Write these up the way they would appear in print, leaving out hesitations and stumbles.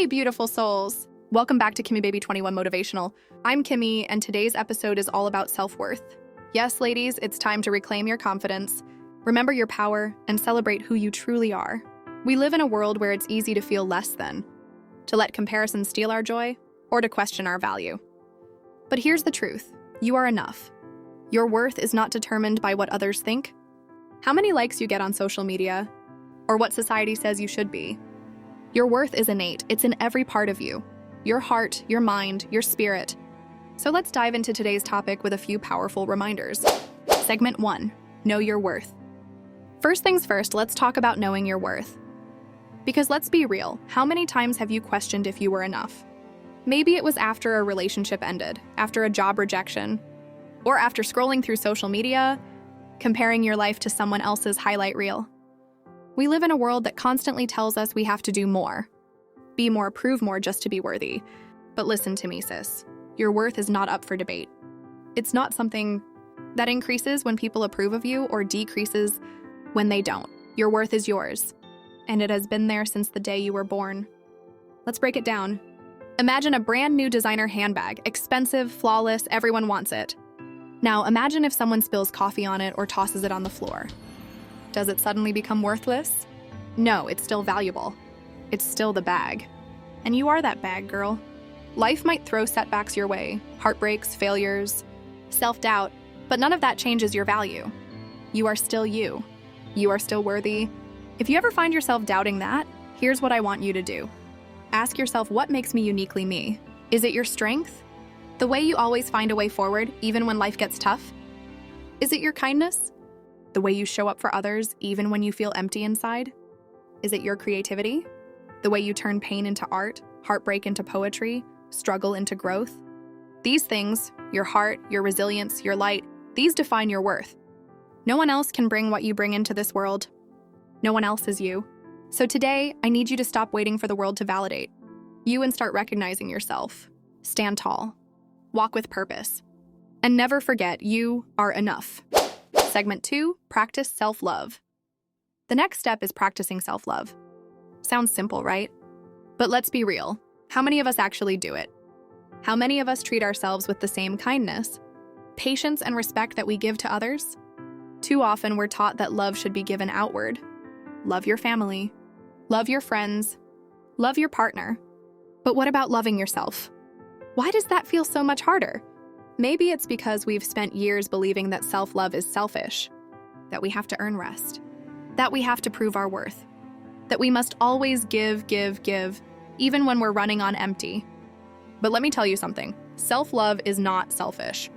Hey, beautiful souls! Welcome back to Kimmy Baby 21 Motivational. I'm Kimmy, and today's episode is all about self-worth. Yes, ladies, it's time to reclaim your confidence, remember your power, and celebrate who you truly are. We live in a world where it's easy to feel less than, to let comparison steal our joy, or to question our value. But here's the truth. You are enough. Your worth is not determined by what others think, how many likes you get on social media, or what society says you should be. Your worth is innate. It's in every part of you. Your heart, your mind, your spirit. So let's dive into today's topic with a few powerful reminders. Segment 1. Know your worth. First things first, let's talk about knowing your worth. Because let's be real, how many times have you questioned if you were enough? Maybe it was after a relationship ended, after a job rejection, or after scrolling through social media, comparing your life to someone else's highlight reel. We live in a world that constantly tells us we have to do more, be more, prove more just to be worthy. But listen to me, sis. Your worth is not up for debate. It's not something that increases when people approve of you or decreases when they don't. Your worth is yours, and it has been there since the day you were born. Let's break it down. Imagine a brand new designer handbag, expensive, flawless, everyone wants it. Now imagine if someone spills coffee on it or tosses it on the floor. Does it suddenly become worthless? No, it's still valuable. It's still the bag. And you are that bag, girl. Life might throw setbacks your way, heartbreaks, failures, self-doubt, but none of that changes your value. You are still you. You are still worthy. If you ever find yourself doubting that, here's what I want you to do. Ask yourself, what makes me uniquely me? Is it your strength? The way you always find a way forward, even when life gets tough? Is it your kindness? The way you show up for others, even when you feel empty inside? Is it your creativity? The way you turn pain into art, heartbreak into poetry, struggle into growth? These things, your heart, your resilience, your light, these define your worth. No one else can bring what you bring into this world. No one else is you. So today, I need you to stop waiting for the world to validate you and start recognizing yourself. Stand tall. Walk with purpose. And never forget, you are enough. Segment 2, practice self-love. The next step is practicing self-love. Sounds simple, right? But let's be real. How many of us actually do it? How many of us treat ourselves with the same kindness, patience, and respect that we give to others? Too often, we're taught that love should be given outward. Love your family. Love your friends. Love your partner. But what about loving yourself? Why does that feel so much harder? Maybe it's because we've spent years believing that self-love is selfish, that we have to earn rest, that we have to prove our worth, that we must always give, even when we're running on empty. But let me tell you something. Self-love is not selfish.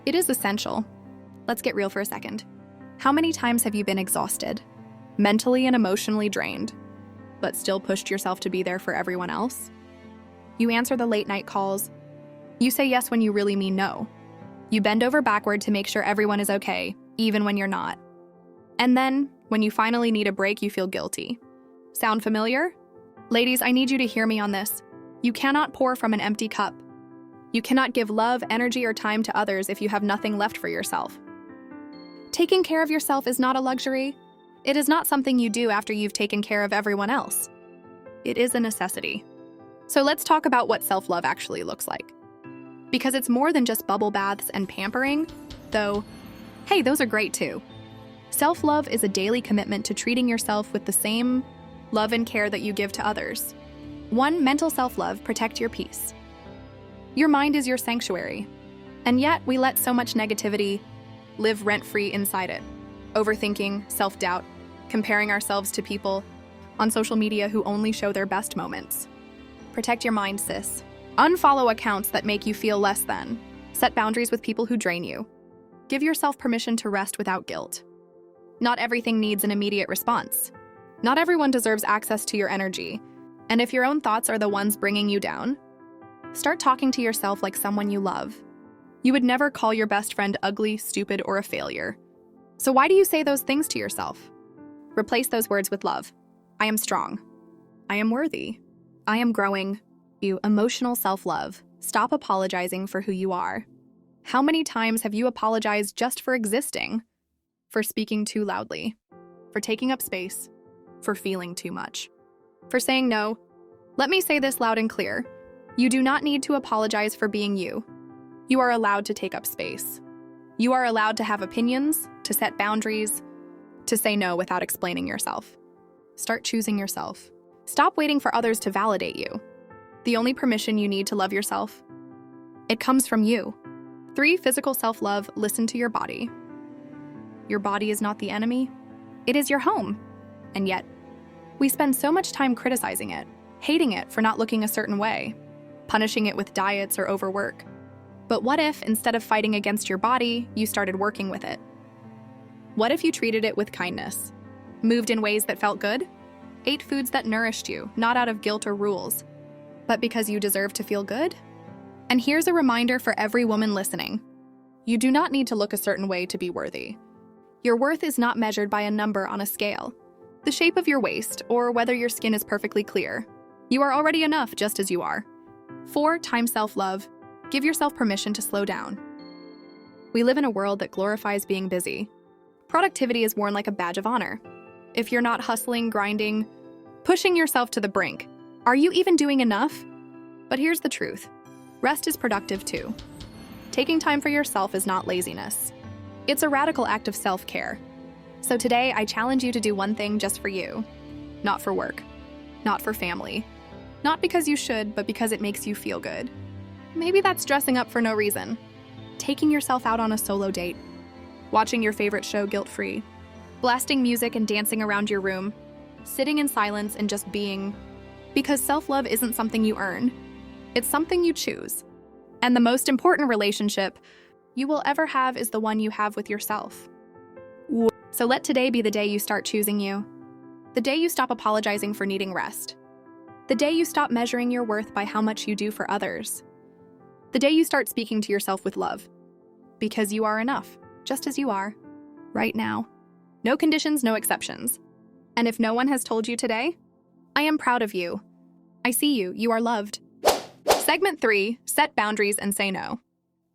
It is essential. Let's get real for a second. How many times have you been exhausted, mentally and emotionally drained, but still pushed yourself to be there for everyone else? You answer the late-night calls. You say yes when you really mean no. You bend over backward to make sure everyone is okay, even when you're not. And then, when you finally need a break, you feel guilty. Sound familiar? Ladies, I need you to hear me on this. You cannot pour from an empty cup. You cannot give love, energy, or time to others if you have nothing left for yourself. Taking care of yourself is not a luxury. It is not something you do after you've taken care of everyone else. It is a necessity. So let's talk about what self-love actually looks like. Because it's more than just bubble baths and pampering, though, hey, those are great too. Self-love is a daily commitment to treating yourself with the same love and care that you give to others. 1. Mental self-love, protect your peace. Your mind is your sanctuary, and yet we let so much negativity live rent-free inside it. Overthinking, self-doubt, comparing ourselves to people on social media who only show their best moments. Protect your mind, sis. Unfollow accounts that make you feel less than. Set boundaries with people who drain you. Give yourself permission to rest without guilt. Not everything needs an immediate response. Not everyone deserves access to your energy. And if your own thoughts are the ones bringing you down, start talking to yourself like someone you love. You would never call your best friend ugly, stupid, or a failure. So why do you say those things to yourself? Replace those words with love. I am strong. I am worthy. I am growing. You emotional self-love. Stop apologizing for who you are. How many times have you apologized just for existing? For speaking too loudly, for taking up space, for feeling too much, for saying no. Let me say this loud and clear. You do not need to apologize for being you. You are allowed to take up space. You are allowed to have opinions, to set boundaries, to say no without explaining yourself. Start choosing yourself. Stop waiting for others to validate you. The only permission you need to love yourself, it comes from you. 3, physical self-love. Listen to your body. Your body is not the enemy. It is your home. And yet, we spend so much time criticizing it, hating it for not looking a certain way, punishing it with diets or overwork. But what if, instead of fighting against your body, you started working with it? What if you treated it with kindness? Moved in ways that felt good? Ate foods that nourished you, not out of guilt or rules, but because you deserve to feel good? And here's a reminder for every woman listening. You do not need to look a certain way to be worthy. Your worth is not measured by a number on a scale, the shape of your waist, or whether your skin is perfectly clear. You are already enough just as you are. 4, time self-love. Give yourself permission to slow down. We live in a world that glorifies being busy. Productivity is worn like a badge of honor. If you're not hustling, grinding, pushing yourself to the brink, are you even doing enough? But here's the truth. Rest is productive too. Taking time for yourself is not laziness. It's a radical act of self-care. So today, I challenge you to do one thing just for you. Not for work. Not for family. Not because you should, but because it makes you feel good. Maybe that's dressing up for no reason. Taking yourself out on a solo date. Watching your favorite show guilt-free. Blasting music and dancing around your room. Sitting in silence and just being. Because self-love isn't something you earn. It's something you choose. And the most important relationship you will ever have is the one you have with yourself. So let today be the day you start choosing you. The day you stop apologizing for needing rest. The day you stop measuring your worth by how much you do for others. The day you start speaking to yourself with love. Because you are enough, just as you are, right now. No conditions, no exceptions. And if no one has told you today, I am proud of you. I see you, you are loved. Segment 3, set boundaries and say no.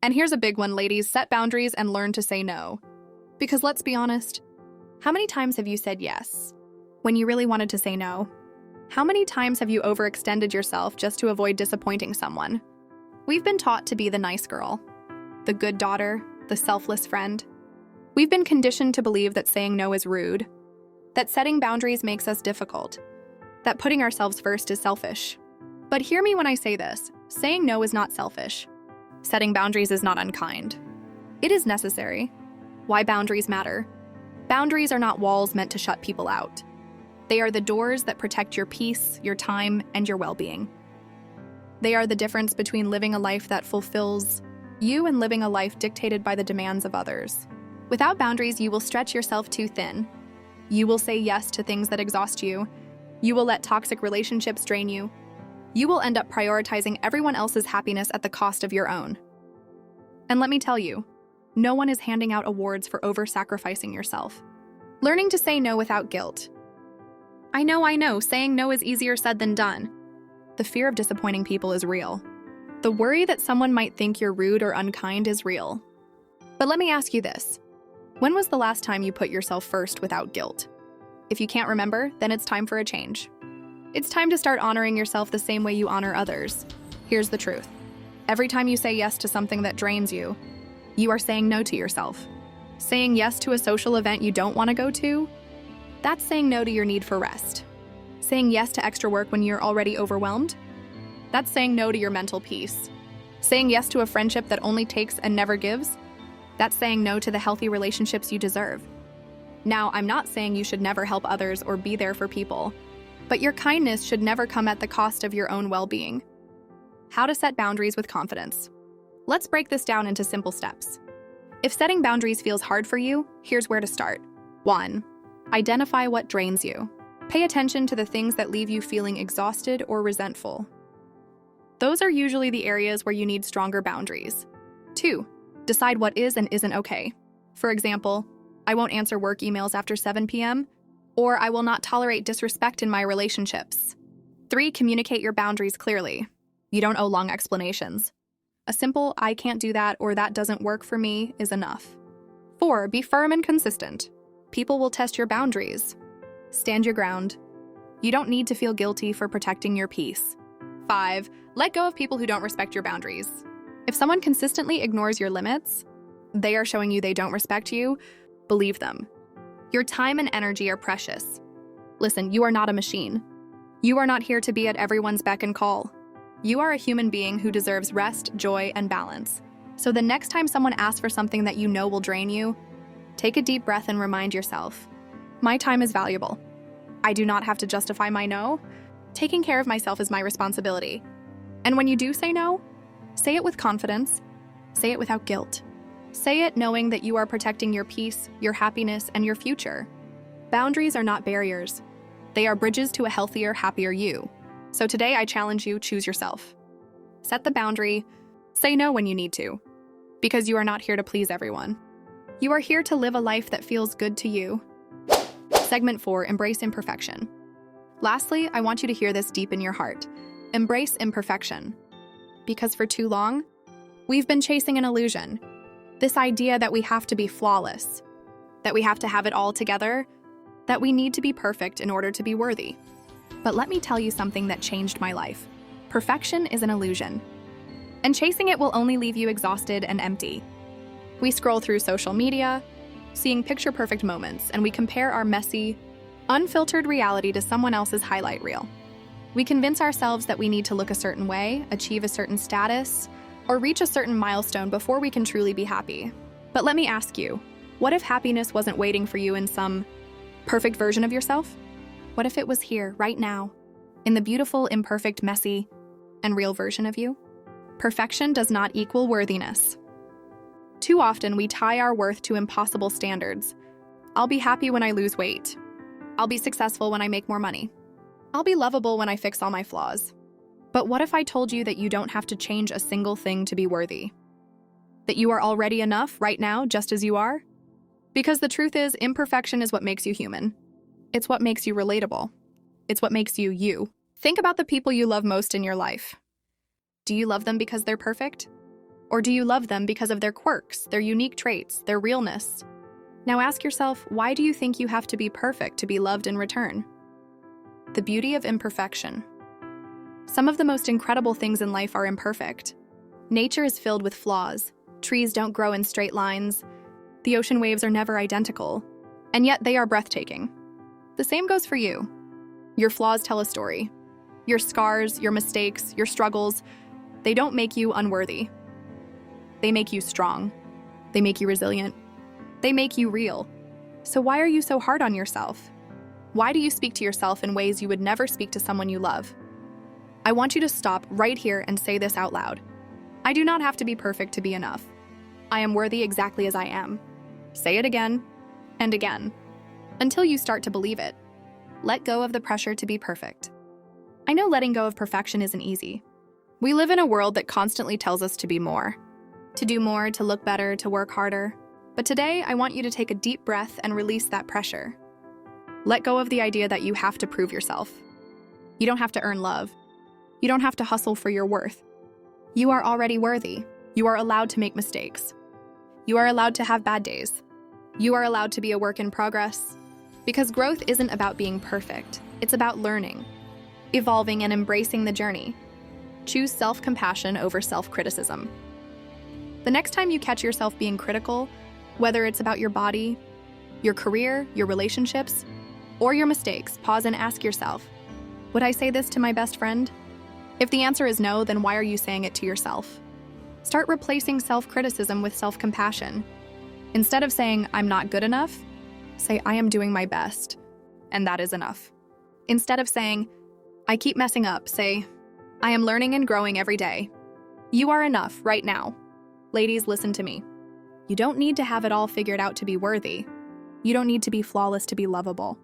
And here's a big one, ladies, set boundaries and learn to say no. Because let's be honest, how many times have you said yes when you really wanted to say no? How many times have you overextended yourself just to avoid disappointing someone? We've been taught to be the nice girl, the good daughter, the selfless friend. We've been conditioned to believe that saying no is rude, that setting boundaries makes us difficult, that putting ourselves first is selfish. But hear me when I say this, saying no is not selfish. Setting boundaries is not unkind. It is necessary. Why boundaries matter? Boundaries are not walls meant to shut people out. They are the doors that protect your peace, your time, and your well-being. They are the difference between living a life that fulfills you and living a life dictated by the demands of others. Without boundaries, you will stretch yourself too thin. You will say yes to things that exhaust you. You will let toxic relationships drain you. You will end up prioritizing everyone else's happiness at the cost of your own. And let me tell you, no one is handing out awards for over-sacrificing yourself. Learning to say no without guilt. I know, saying no is easier said than done. The fear of disappointing people is real. The worry that someone might think you're rude or unkind is real. But let me ask you this. When was the last time you put yourself first without guilt? If you can't remember, then it's time for a change. It's time to start honoring yourself the same way you honor others. Here's the truth. Every time you say yes to something that drains you, you are saying no to yourself. Saying yes to a social event you don't want to go to, that's saying no to your need for rest. Saying yes to extra work when you're already overwhelmed, that's saying no to your mental peace. Saying yes to a friendship that only takes and never gives, that's saying no to the healthy relationships you deserve. Now, I'm not saying you should never help others or be there for people, but your kindness should never come at the cost of your own well-being. How to set boundaries with confidence. Let's break this down into simple steps. If setting boundaries feels hard for you, here's where to start. 1. Identify what drains you. Pay attention to the things that leave you feeling exhausted or resentful. Those are usually the areas where you need stronger boundaries. 2. Decide what is and isn't okay. For example, I won't answer work emails after 7 p.m., or I will not tolerate disrespect in my relationships. 3. Communicate your boundaries clearly. You don't owe long explanations. A simple, I can't do that or that doesn't work for me is enough. 4. Be firm and consistent. People will test your boundaries. Stand your ground. You don't need to feel guilty for protecting your peace. 5. Let go of people who don't respect your boundaries. If someone consistently ignores your limits, they are showing you they don't respect you. Believe them. Your time and energy are precious. Listen, you are not a machine. You are not here to be at everyone's beck and call. You are a human being who deserves rest, joy, and balance. So the next time someone asks for something that you know will drain you, take a deep breath and remind yourself, my time is valuable. I do not have to justify my no. Taking care of myself is my responsibility. And when you do say no, say it with confidence. Say it without guilt. Say it knowing that you are protecting your peace, your happiness, and your future. Boundaries are not barriers. They are bridges to a healthier, happier you. So today I challenge you, choose yourself. Set the boundary. Say no when you need to. Because you are not here to please everyone. You are here to live a life that feels good to you. Segment 4, embrace imperfection. Lastly, I want you to hear this deep in your heart. Embrace imperfection. Because for too long, we've been chasing an illusion. This idea that we have to be flawless, that we have to have it all together, that we need to be perfect in order to be worthy. But let me tell you something that changed my life. Perfection is an illusion. And chasing it will only leave you exhausted and empty. We scroll through social media, seeing picture-perfect moments, and we compare our messy, unfiltered reality to someone else's highlight reel. We convince ourselves that we need to look a certain way, achieve a certain status, or reach a certain milestone before we can truly be happy. But let me ask you, what if happiness wasn't waiting for you in some perfect version of yourself? What if it was here, right now, in the beautiful, imperfect, messy, and real version of you? Perfection does not equal worthiness. Too often, we tie our worth to impossible standards. I'll be happy when I lose weight. I'll be successful when I make more money. I'll be lovable when I fix all my flaws. But what if I told you that you don't have to change a single thing to be worthy? That you are already enough right now, just as you are? Because the truth is, imperfection is what makes you human. It's what makes you relatable. It's what makes you you. Think about the people you love most in your life. Do you love them because they're perfect? Or do you love them because of their quirks, their unique traits, their realness? Now ask yourself, why do you think you have to be perfect to be loved in return? The beauty of imperfection. Some of the most incredible things in life are imperfect. Nature is filled with flaws. Trees don't grow in straight lines. The ocean waves are never identical. And yet they are breathtaking. The same goes for you. Your flaws tell a story. Your scars, your mistakes, your struggles, they don't make you unworthy. They make you strong. They make you resilient. They make you real. So why are you so hard on yourself? Why do you speak to yourself in ways you would never speak to someone you love? I want you to stop right here and say this out loud. I do not have to be perfect to be enough. I am worthy exactly as I am. Say it again and again until you start to believe it. Let go of the pressure to be perfect. I know letting go of perfection isn't easy. We live in a world that constantly tells us to be more, to do more, to look better, to work harder. But today, I want you to take a deep breath and release that pressure. Let go of the idea that you have to prove yourself. You don't have to earn love. You don't have to hustle for your worth. You are already worthy. You are allowed to make mistakes. You are allowed to have bad days. You are allowed to be a work in progress. Because growth isn't about being perfect. It's about learning, evolving, and embracing the journey. Choose self-compassion over self-criticism. The next time you catch yourself being critical, whether it's about your body, your career, your relationships, or your mistakes, pause and ask yourself, would I say this to my best friend? If the answer is no, then why are you saying it to yourself? Start replacing self-criticism with self-compassion. Instead of saying, I'm not good enough, say, I am doing my best, and that is enough. Instead of saying, I keep messing up, say, I am learning and growing every day. You are enough right now. Ladies, listen to me. You don't need to have it all figured out to be worthy. You don't need to be flawless to be lovable.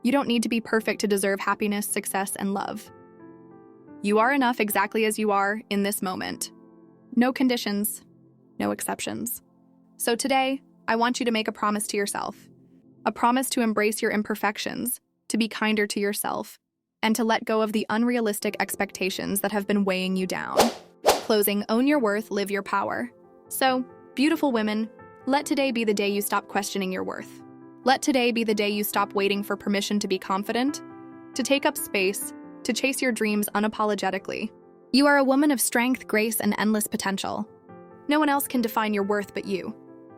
You don't need to be perfect to deserve happiness, success, and love. You are enough exactly as you are in this moment. No conditions, no exceptions. So today, I want you to make a promise to yourself. A promise to embrace your imperfections, to be kinder to yourself, and to let go of the unrealistic expectations that have been weighing you down. Closing, own your worth, live your power. So, beautiful women, let today be the day you stop questioning your worth. Let today be the day you stop waiting for permission to be confident to take up space, to chase your dreams unapologetically. You are a woman of strength, grace, and endless potential. No one else can define your worth but you.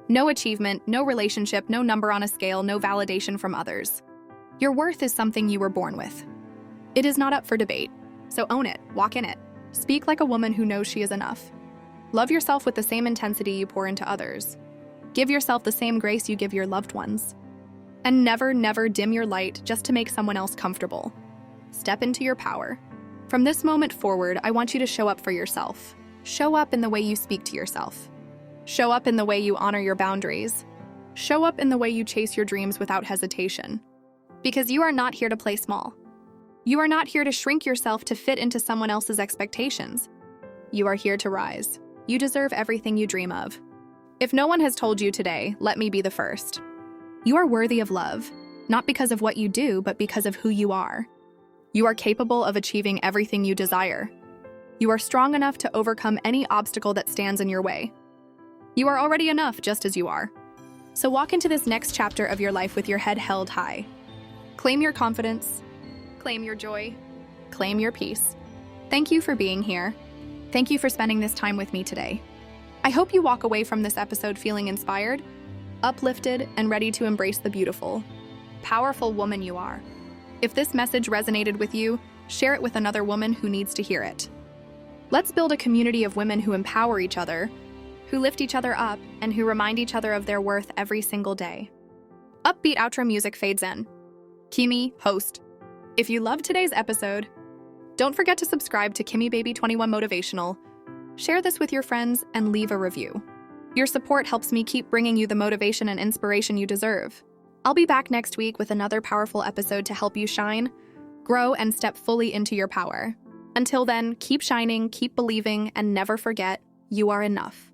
No achievement, no relationship, no number on a scale, no validation from others. Your worth is something you were born with. It is not up for debate, so own it, walk in it. Speak like a woman who knows she is enough. Love yourself with the same intensity you pour into others. Give yourself the same grace you give your loved ones. And never, never dim your light just to make someone else comfortable. Step into your power. From this moment forward, I want you to show up for yourself. Show up in the way you speak to yourself. Show up in the way you honor your boundaries. Show up in the way you chase your dreams without hesitation. Because you are not here to play small. You are not here to shrink yourself to fit into someone else's expectations. You are here to rise. You deserve everything you dream of. If no one has told you today, let me be the first. You are worthy of love, not because of what you do, but because of who you are. You are capable of achieving everything you desire. You are strong enough to overcome any obstacle that stands in your way. You are already enough just as you are. So walk into this next chapter of your life with your head held high. Claim your confidence. Claim your joy. Claim your peace. Thank you for being here. Thank you for spending this time with me today. I hope you walk away from this episode feeling inspired, uplifted, and ready to embrace the beautiful, powerful woman you are. If this message resonated with you, share it with another woman who needs to hear it. Let's build a community of women who empower each other, who lift each other up, and who remind each other of their worth every single day. Upbeat outro music fades in. Kimmy, host. If you loved today's episode, don't forget to subscribe to Kimmy Baby 21 Motivational. Share this with your friends and leave a review. Your support helps me keep bringing you the motivation and inspiration you deserve. I'll be back next week with another powerful episode to help you shine, grow, and step fully into your power. Until then, keep shining, keep believing, and never forget, you are enough.